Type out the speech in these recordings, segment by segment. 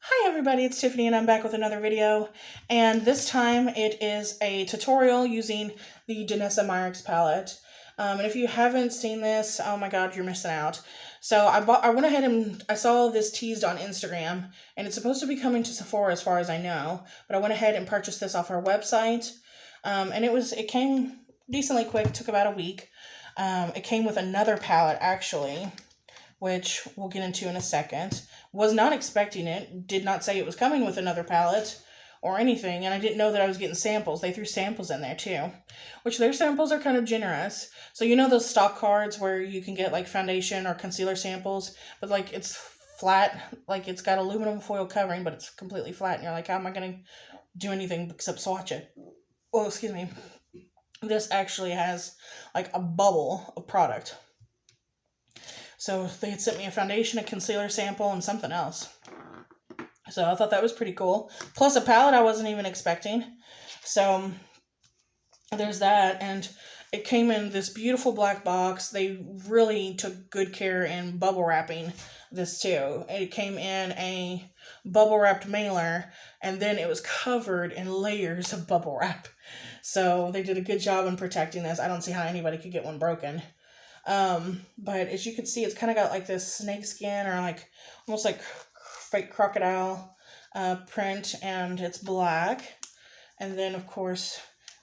Hi everybody, it's Tiffany and I'm back with another video, and this time it is a tutorial using the Danessa Myricks palette. And if you haven't seen this, oh my god, you're missing out. So I went ahead and I saw this teased on Instagram, and it's supposed to be coming to Sephora as far as I know, but I went ahead and purchased this off our website, and it came decently quick, took about a week. It came with another palette actually, which we'll get into in a second. Was not expecting it, did not say it was coming with another palette or anything, and I didn't know that I was getting samples. They threw samples in there too, which their samples are kind of generous. So you know those stock cards where you can get like foundation or concealer samples, but like it's flat, like it's got aluminum foil covering, but it's completely flat, and you're like, how am I going to do anything except swatch it? Well, excuse me. This actually has like a bubble of product. So they had sent me a foundation, a concealer sample, and something else. So I thought that was pretty cool. Plus a palette I wasn't even expecting. So there's that. And it came in this beautiful black box. They really took good care in bubble wrapping this too. It came in a bubble wrapped mailer, and then it was covered in layers of bubble wrap. So they did a good job in protecting this. I don't see how anybody could get one broken. But as you can see, it's kind of got like this snake skin or like almost like fake crocodile print, and it's black. And then of course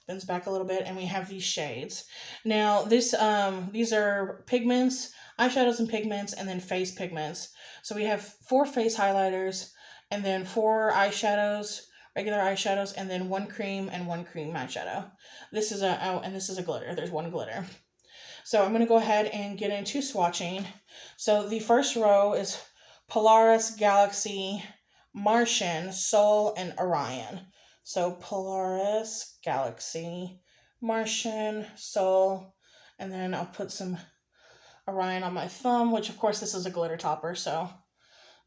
bends back a little bit, and we have these shades. Now these are pigments, eyeshadows and pigments, and then face pigments. So we have 4 face highlighters, and then 4 eyeshadows, regular eyeshadows, and then 1 cream and 1 cream eyeshadow. This is and this is a glitter. There's 1 glitter. So I'm going to go ahead and get into swatching. So the first row is Polaris, Galaxy, Martian, Sol, and Orion. So Polaris, Galaxy, Martian, Sol, and then I'll put some Orion on my thumb, which of course this is a glitter topper. So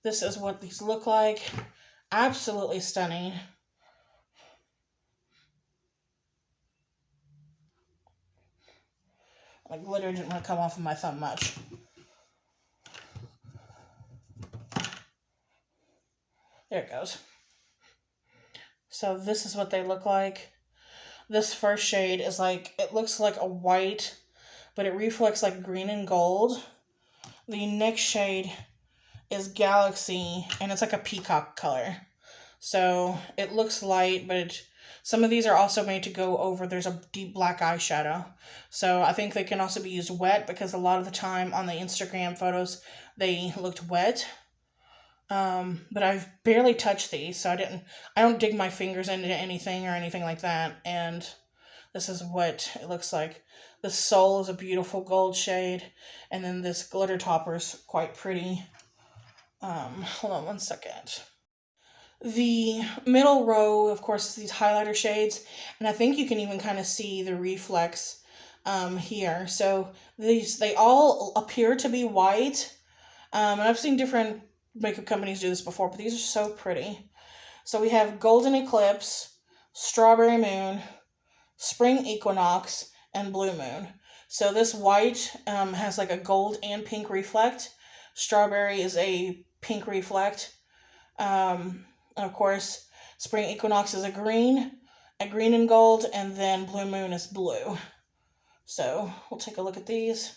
this is what these look like. Absolutely stunning. The glitter didn't want to come off of my thumb much. There it goes. So this is what they look like. This first shade is like, it looks like a white, but it reflects like green and gold. The next shade is Galaxy, and it's like a peacock color. So it looks light, but some of these are also made to go over. There's a deep black eyeshadow. So I think they can also be used wet, because a lot of the time on the Instagram photos, they looked wet. But I've barely touched these, so I don't dig my fingers into anything or anything like that. And this is what it looks like. The Sol is a beautiful gold shade, and then this glitter topper is quite pretty. Hold on one second. The middle row, of course, is these highlighter shades, and I think you can even kind of see the reflex here. So they all appear to be white, and I've seen different makeup companies do this before, but these are so pretty. So we have Golden Eclipse, Strawberry Moon, Spring Equinox, and Blue Moon. So this white has like a gold and pink reflect. Strawberry is a pink reflect. Of course, Spring Equinox is a green and gold, and then Blue Moon is blue. So we'll take a look at these.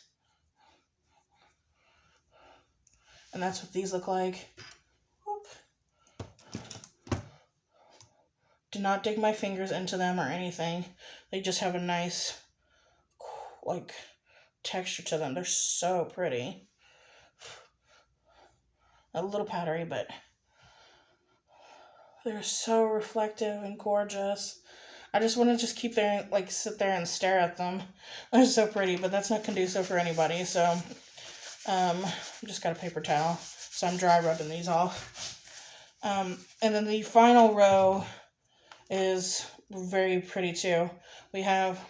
And that's what these look like. Oop. Do not dig my fingers into them or anything. They just have a nice, like, texture to them. They're so pretty. A little powdery, but they're so reflective and gorgeous. I just want to just keep there, like, sit there and stare at them. They're so pretty, but that's not conducive for anybody, so just got a paper towel, so I'm dry rubbing these off. And then the final row is very pretty too. We have,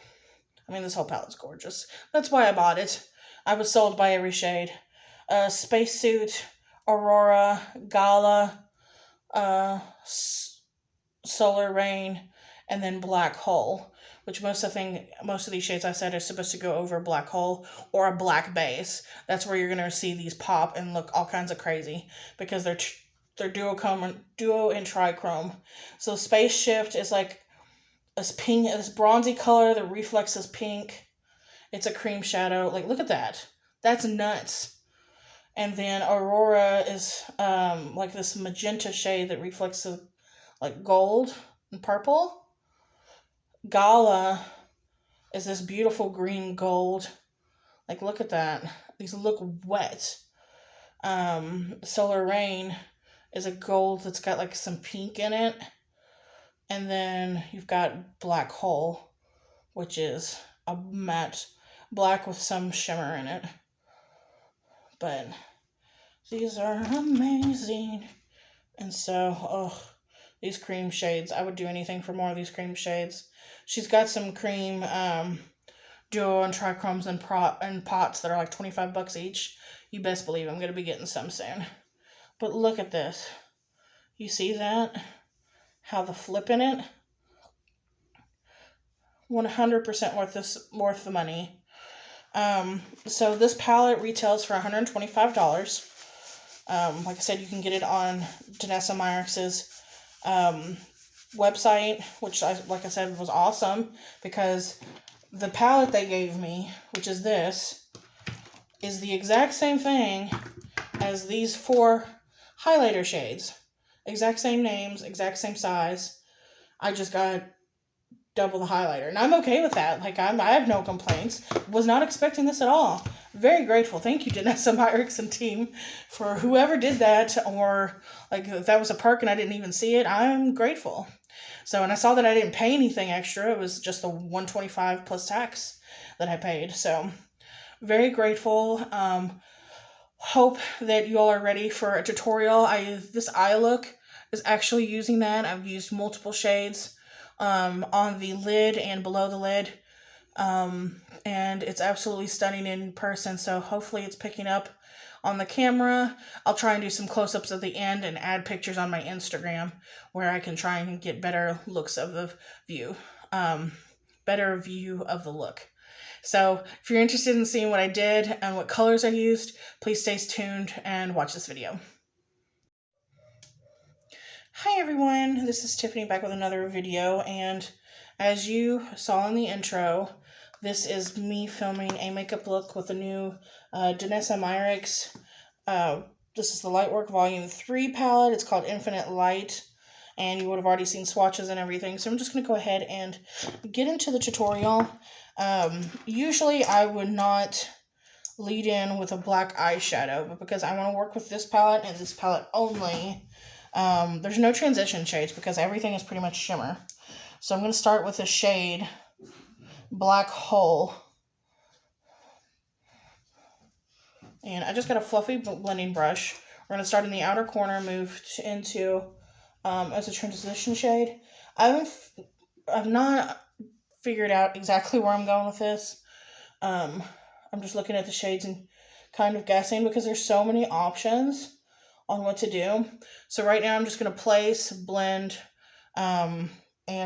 this whole palette's gorgeous. That's why I bought it. I was sold by every shade. Spacesuit, Aurora, Gala, Solar Rain, and then Black Hole, which most of these shades I said are supposed to go over Black Hole or a black base. That's where you're going to see these pop and look all kinds of crazy, because they're they're duo and trichrome. So Space Shift is like this pink, this bronzy color that reflects as pink. It's a cream shadow. Like, look at that. That's nuts. And then Aurora is like this magenta shade that reflects like gold and purple. Gala is this beautiful green gold. Like, look at that. These look wet. Solar Rain is a gold that's got like some pink in it. And then you've got Black Hole, which is a matte black with some shimmer in it. But these are amazing. And so, oh, these cream shades. I would do anything for more of these cream shades. She's got some cream duo and trichromes and pots that are like $25 each. You best believe I'm going to be getting some soon. But look at this. You see that? How the flip in it? 100% worth the money. So this palette retails for $125. Like I said, you can get it on Danessa Myricks' website, which, like I said, was awesome because the palette they gave me, which is this, is the exact same thing as these 4 highlighter shades. Exact same names, exact same size. I just got double the highlighter. And I'm okay with that. Like, I have no complaints. Was not expecting this at all. Very grateful. Thank you, Danessa Myricks and team, for whoever did that, or like if that was a perk and I didn't even see it. I'm grateful. So, and I saw that I didn't pay anything extra. It was just the $125 plus tax that I paid. So, very grateful. Hope that you all are ready for a tutorial. This eye look is actually using that. I've used multiple shades on the lid and below the lid. And it's absolutely stunning in person, so hopefully it's picking up on the camera. I'll try and do some close-ups at the end and add pictures on my Instagram where I can try and get better looks of the view, better view of the look. So if you're interested in seeing what I did and what colors I used, please stay tuned and watch this video. Hi everyone, this is Tiffany back with another video, and as you saw in the intro, this is me filming a makeup look with the new Danessa Myricks. This is the Lightwork Volume 3 palette. It's called Infinite Light, and you would have already seen swatches and everything, so I'm just going to go ahead and get into the tutorial. Usually I would not lead in with a black eyeshadow, but because I want to work with this palette and this palette only, there's no transition shades because everything is pretty much shimmer. So I'm going to start with the shade Black Hole. And I just got a fluffy blending brush. We're going to start in the outer corner, move into as a transition shade. I've not figured out exactly where I'm going with this. I'm just looking at the shades and kind of guessing because there's so many options on what to do. So right now I'm just going to place, blend, and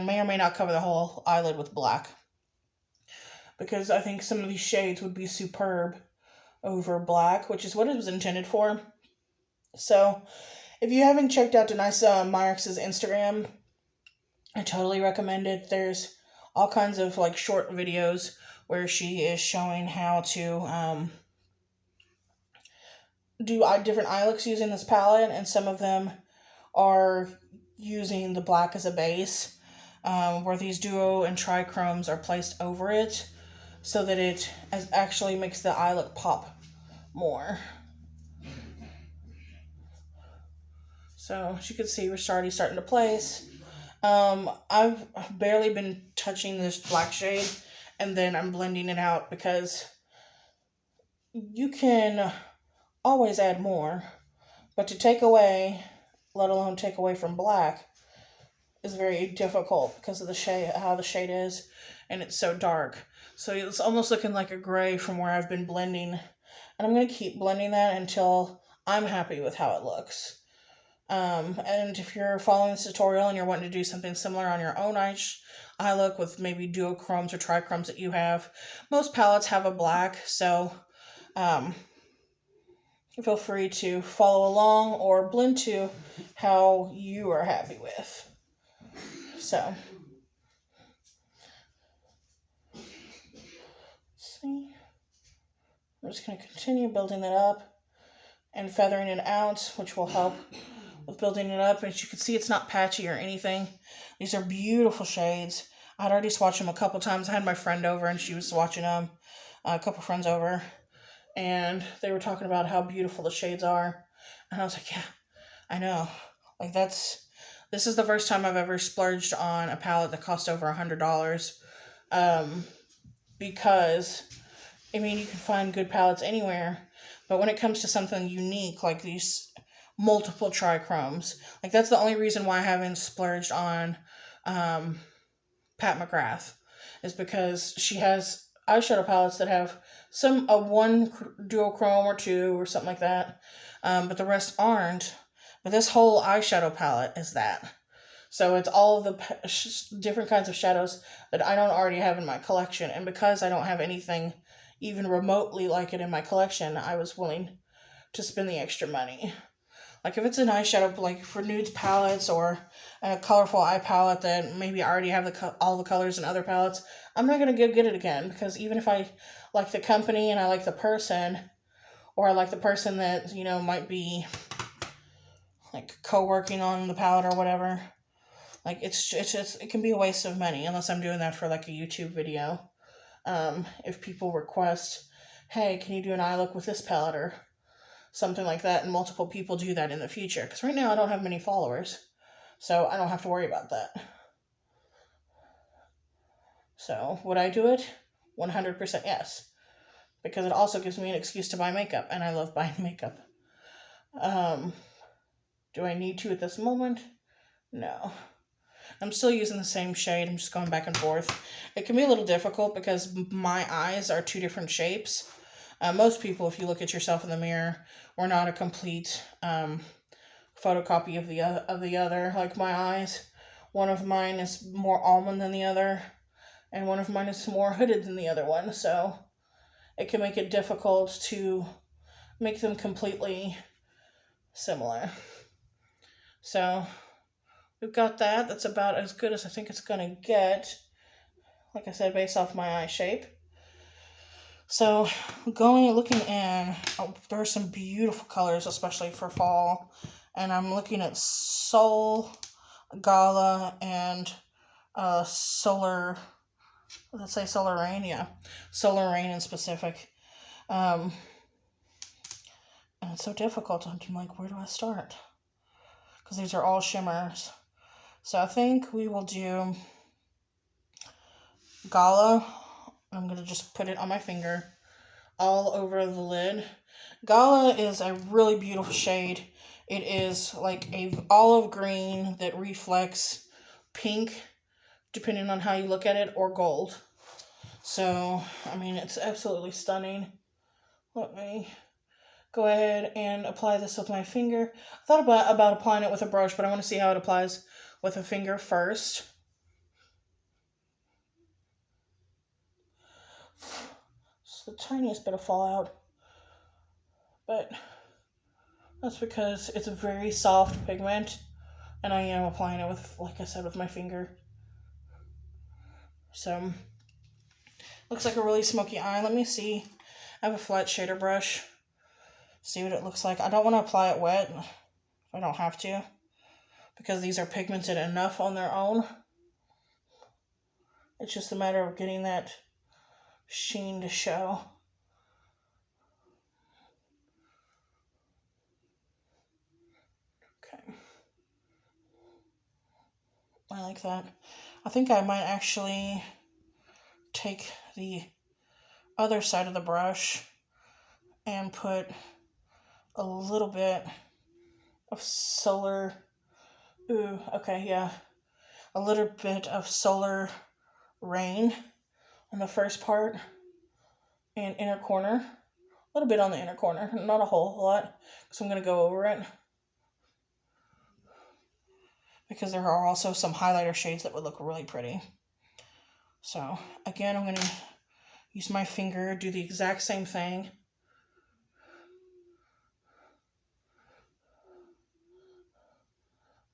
may or may not cover the whole eyelid with black, because I think some of these shades would be superb over black, which is what it was intended for. So if you haven't checked out Danessa Myricks' Instagram, I totally recommend it. There's all kinds of like short videos where she is showing how to do different eye looks using this palette, and some of them are using the black as a base, where these duo and trichromes are placed over it so that it actually makes the eye look pop more. So as you can see, we're starting to place. I've barely been touching this black shade, and then I'm blending it out because you can always add more, but to take away, let alone take away from black, is very difficult because of the shade, how the shade is, and it's so dark. So it's almost looking like a gray from where I've been blending, and I'm going to keep blending that until I'm happy with how it looks. And if you're following this tutorial and you're wanting to do something similar on your own eye look with maybe duochromes or trichromes that you have, most palettes have a black, so feel free to follow along or blend to how you are happy with. So, see, I'm just going to continue building that up and feathering it out, which will help with building it up. As you can see, it's not patchy or anything. These are beautiful shades. I had already swatched them a couple times. I had my friend over and she was swatching them, a couple friends over, and they were talking about how beautiful the shades are. And I was like, yeah, I know. Like, this is the first time I've ever splurged on a palette that cost over $100. Because, I mean, you can find good palettes anywhere, but when it comes to something unique like these multiple trichromes, like, that's the only reason why I haven't splurged on Pat McGrath, is because she has eyeshadow palettes that have one duochrome or two or something like that, but the rest aren't. But this whole eyeshadow palette is that. So it's all of the different kinds of shadows that I don't already have in my collection. And because I don't have anything even remotely like it in my collection, I was willing to spend the extra money. Like, if it's an eyeshadow, like for nudes palettes or a colorful eye palette that maybe I already have all the colors in other palettes, I'm not going to go get it again. Because even if I like the company and I like the person, or I like the person that, you know, might be like co-working on the palette or whatever, like, it can be a waste of money unless I'm doing that for like a YouTube video. If people request, hey, can you do an eye look with this palette or something like that, and multiple people do that in the future. Because right now I don't have many followers, so I don't have to worry about that. So, would I do it? 100% yes. Because it also gives me an excuse to buy makeup, and I love buying makeup. Do I need to at this moment? No. I'm still using the same shade. I'm just going back and forth. It can be a little difficult because my eyes are two different shapes. Most people, if you look at yourself in the mirror, we're not a complete photocopy of the other. Like, my eyes, one of mine is more almond than the other, and one of mine is more hooded than the other one. So it can make it difficult to make them completely similar. So we've got that. That's about as good as I think it's going to get. Like I said, based off my eye shape. So, looking in, there are some beautiful colors, especially for fall. And I'm looking at Soul, Gala, and Solar, let's say Solar Rain, yeah. Solar Rain in specific. And it's so difficult. I'm like, where do I start? Because these are all shimmers. So I think we will do Gala. I'm going to just put it on my finger all over the lid. Gala is a really beautiful shade. It is like a olive green that reflects pink, depending on how you look at it, or gold. So, I mean, it's absolutely stunning. Let me go ahead and apply this with my finger. I thought about applying it with a brush, but I want to see how it applies with a finger first. It's the tiniest bit of fallout, but that's because it's a very soft pigment, and I am applying it with, like I said, with my finger. So, looks like a really smoky eye. Let me see. I have a flat shader brush. See what it looks like. I don't want to apply it wet. I don't have to, because these are pigmented enough on their own. It's just a matter of getting that sheen to show. Okay. I like that. I think I might actually take the other side of the brush and put a little bit of Solar, okay, yeah, a little bit of Solar Rain on the first part and inner corner, a little bit on the inner corner, not a whole lot, because I'm going to go over it, because there are also some highlighter shades that would look really pretty. So again, I'm going to use my finger, do the exact same thing.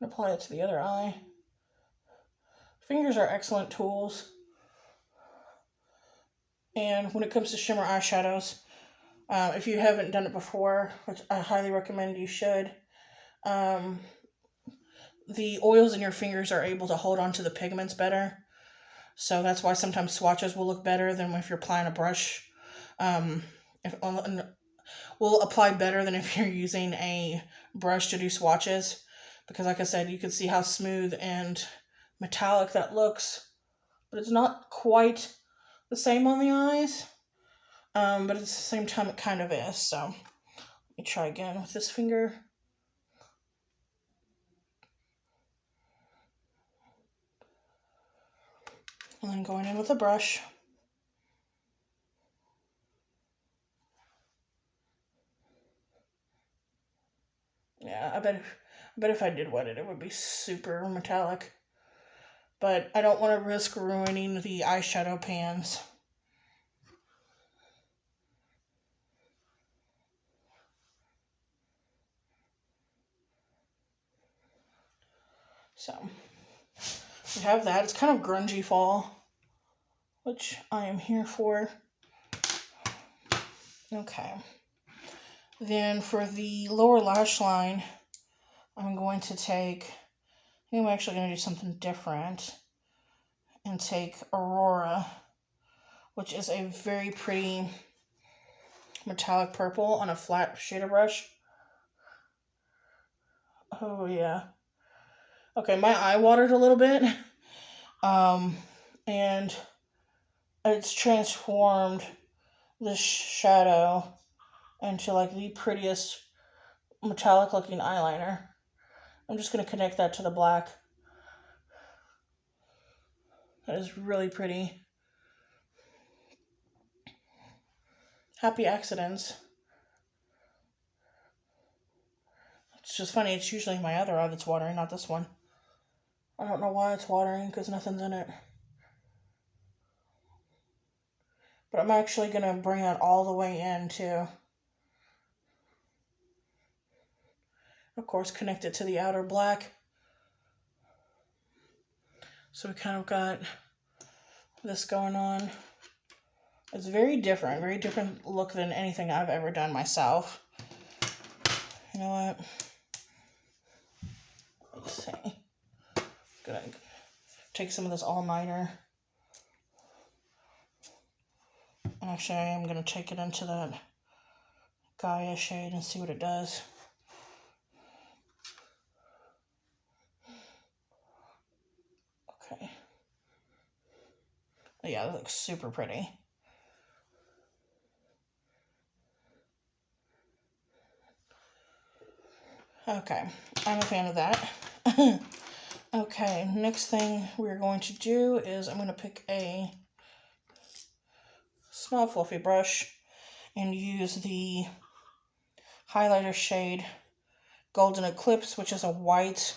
And apply it to the other eye. Fingers are excellent tools. And when it comes to shimmer eyeshadows, if you haven't done it before, which I highly recommend you should, the oils in your fingers are able to hold on to the pigments better. So that's why sometimes swatches will look better than if you're applying a brush. Will apply better than if you're using a brush to do swatches. Because like I said, you can see how smooth and metallic that looks. But it's not quite the same on the eyes. But at the same time, it kind of is. So let me try again with this finger. And then going in with a brush. Yeah, I bet if I did wet it, it would be super metallic. But I don't want to risk ruining the eyeshadow pans. So we have that. It's kind of grungy fall, which I am here for. Okay. Then for the lower lash line, I'm going to take, I think I'm actually going to do something different and take Aurora, which is a very pretty metallic purple on a flat shader brush. Oh yeah. Okay, my eye watered a little bit. And it's transformed the shadow into like the prettiest metallic looking eyeliner. I'm just going to connect that to the black. That is really pretty. Happy accidents. It's just funny, it's usually my other eye that's watering, not this one. I don't know why it's watering, because nothing's in it. But I'm actually going to bring that all the way in, too. Of course, connect it to the outer black. So we kind of got this going on. It's very different look than anything I've ever done myself. You know what? Let's see. I'm gonna take some of this all-nighter. Actually, I am gonna take it into that Gaia shade and see what it does. Okay. Yeah, that looks super pretty. Okay, I'm a fan of that. Okay, next thing we're going to do is I'm going to pick a small fluffy brush and use the highlighter shade Golden Eclipse, which is a white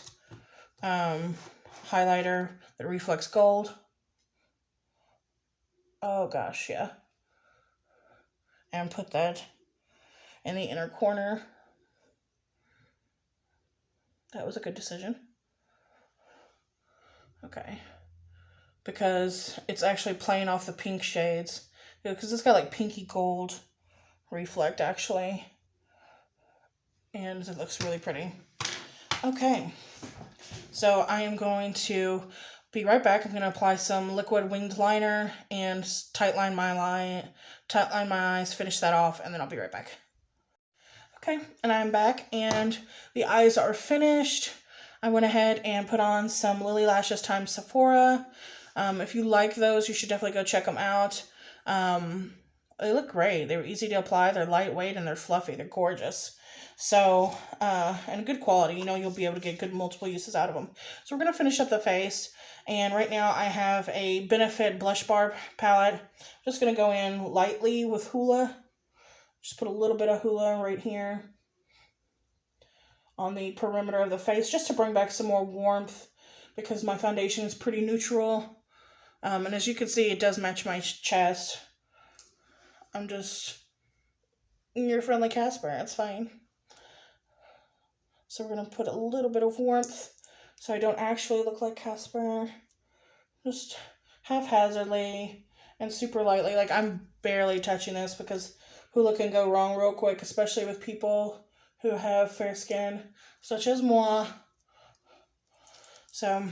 highlighter that reflects gold. Oh gosh, yeah. And put that in the inner corner. That was a good decision. Okay. Because it's actually playing off the pink shades. Because it's got like pinky gold reflect actually. And it looks really pretty. Okay. So I am going to be right back. I'm going to apply some liquid winged liner and tightline my eyes, finish that off, and then I'll be right back. Okay, and I'm back, and the eyes are finished. I went ahead and put on some Lily Lashes times Sephora. If you like those, you should definitely go check them out. They look great. They were easy to apply. They're lightweight and they're fluffy. They're gorgeous. So, and good quality. You know, you'll be able to get good multiple uses out of them. So we're going to finish up the face. And right now I have a Benefit Blush Bar palette. Just going to go in lightly with Hoola. Just put a little bit of Hoola right here on the perimeter of the face, just to bring back some more warmth because my foundation is pretty neutral. And as you can see, it does match my chest. I'm just your friendly Casper. It's fine. So we're going to put a little bit of warmth so I don't actually look like Casper. Just haphazardly and super lightly. Like, I'm barely touching this because hula can go wrong real quick, especially with people who have fair skin, such as moi. So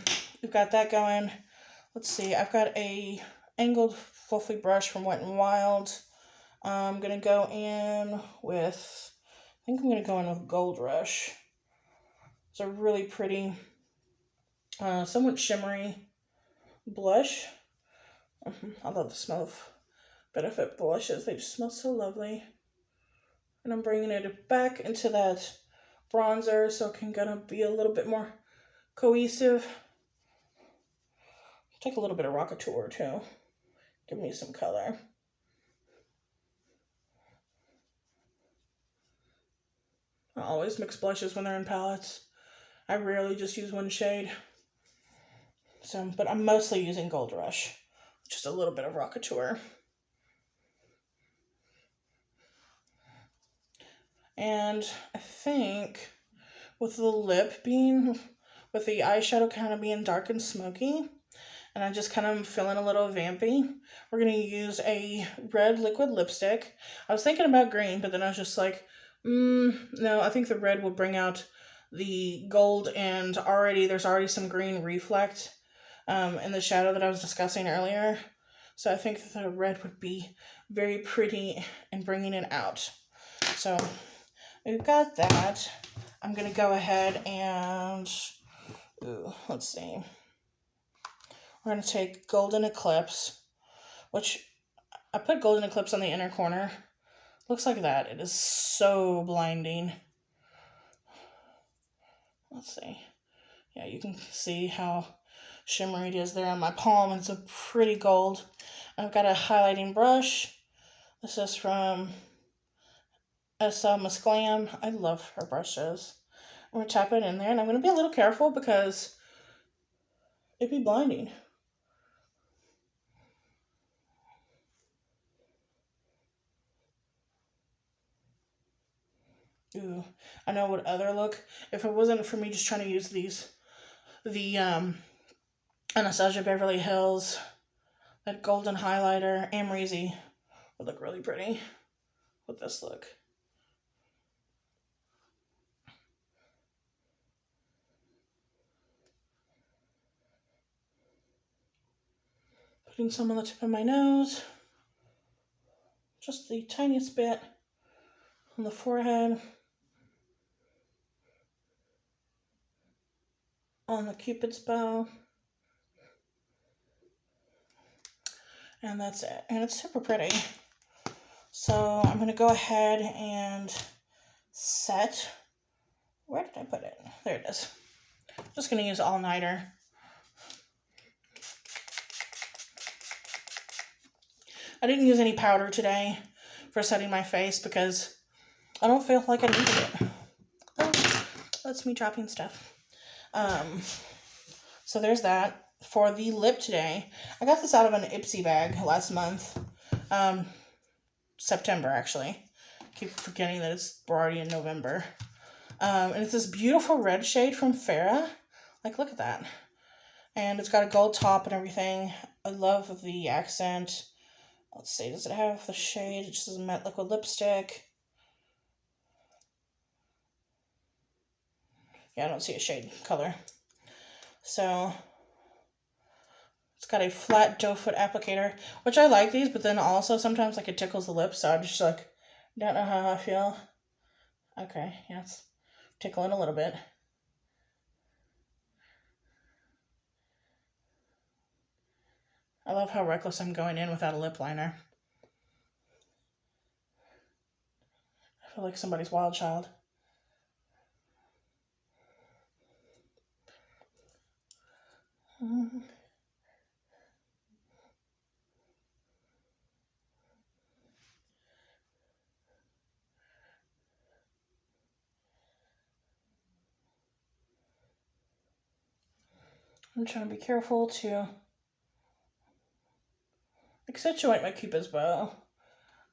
we've got that going. Let's see, I've got a angled fluffy brush from Wet n Wild. I'm gonna go in with, I think I'm gonna go in with Gold Rush. It's a really pretty, somewhat shimmery blush. I love the smell of Benefit blushes. They just smell so lovely. And I'm bringing it back into that bronzer so it can gonna be a little bit more cohesive. Take a little bit of Rockateur too. Give me some color. I always mix blushes when they're in palettes. I rarely just use one shade. So, but I'm mostly using Gold Rush. Just a little bit of Rockateur. And I think with the lip being, with the eyeshadow kind of being dark and smoky, and I just kind of feeling a little vampy, we're going to use a red liquid lipstick. I was thinking about green, but then I was just like, no, I think the red will bring out the gold, and there's already some green reflect in the shadow that I was discussing earlier. So I think the red would be very pretty in bringing it out. So we've got that. I'm going to go ahead and, let's see. We're going to take Golden Eclipse, which I put Golden Eclipse on the inner corner. Looks like that. It is so blinding. Let's see. Yeah, you can see how shimmery it is there on my palm. It's a pretty gold. I've got a highlighting brush. This is from Miss Glam. I love her brushes. I'm going to tap it in there, and I'm going to be a little careful because it'd be blinding. Ooh, I know what other look. If it wasn't for me just trying to use the Anastasia Beverly Hills, that golden highlighter, Amrezy would look really pretty with this look. Putting some on the tip of my nose, just the tiniest bit on the forehead, on the Cupid's bow, and that's it. And it's super pretty. So I'm going to go ahead and set. Where did I put it? There it is. Just going to use all-nighter. I didn't use any powder today for setting my face because I don't feel like I needed it. Oh, that's me dropping stuff. So there's that. For the lip today, I got this out of an Ipsy bag last month. September, actually. I keep forgetting that we're already in November. And it's this beautiful red shade from Farrah. Like, look at that. And it's got a gold top and everything. I love the accent. Let's see, does it have the shade? It just says matte liquid lipstick. Yeah, I don't see a shade color. So it's got a flat doe foot applicator, which I like these, but then also sometimes like it tickles the lips, so I just like don't know how I feel. Okay, yeah, it's tickling a little bit. I love how reckless I'm going in without a lip liner. I feel like somebody's wild child. I'm trying to be careful to accentuate my Cupid's bow,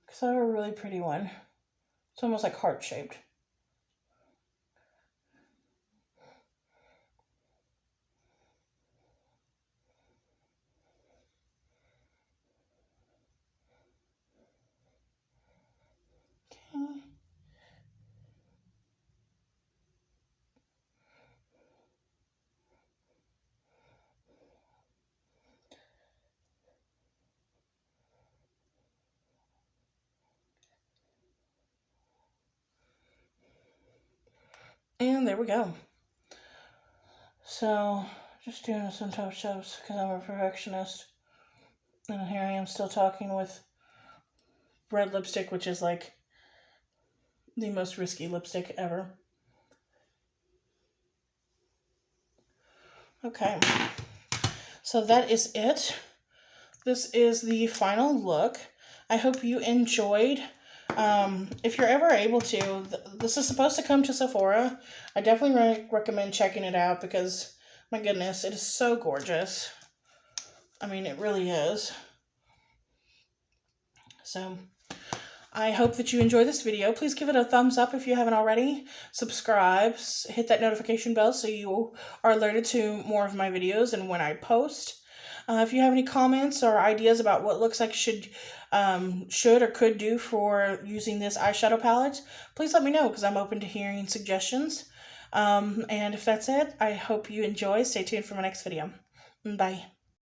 because I have a really pretty one. It's almost like heart-shaped. And there we go. So, just doing some touch-ups because I'm a perfectionist. And here I am still talking with red lipstick, which is like the most risky lipstick ever. Okay, so that is it. This is the final look. I hope you enjoyed. If you're ever able to, this is supposed to come to Sephora. I definitely recommend checking it out because, my goodness, it is so gorgeous. I mean, it really is. So, I hope that you enjoy this video. Please give it a thumbs up if you haven't already. Subscribe, hit that notification bell so you are alerted to more of my videos and when I post. If you have any comments or ideas about what looks like should or could do for using this eyeshadow palette, please let me know because I'm open to hearing suggestions. And if that's it, I hope you enjoy. Stay tuned for my next video. Bye.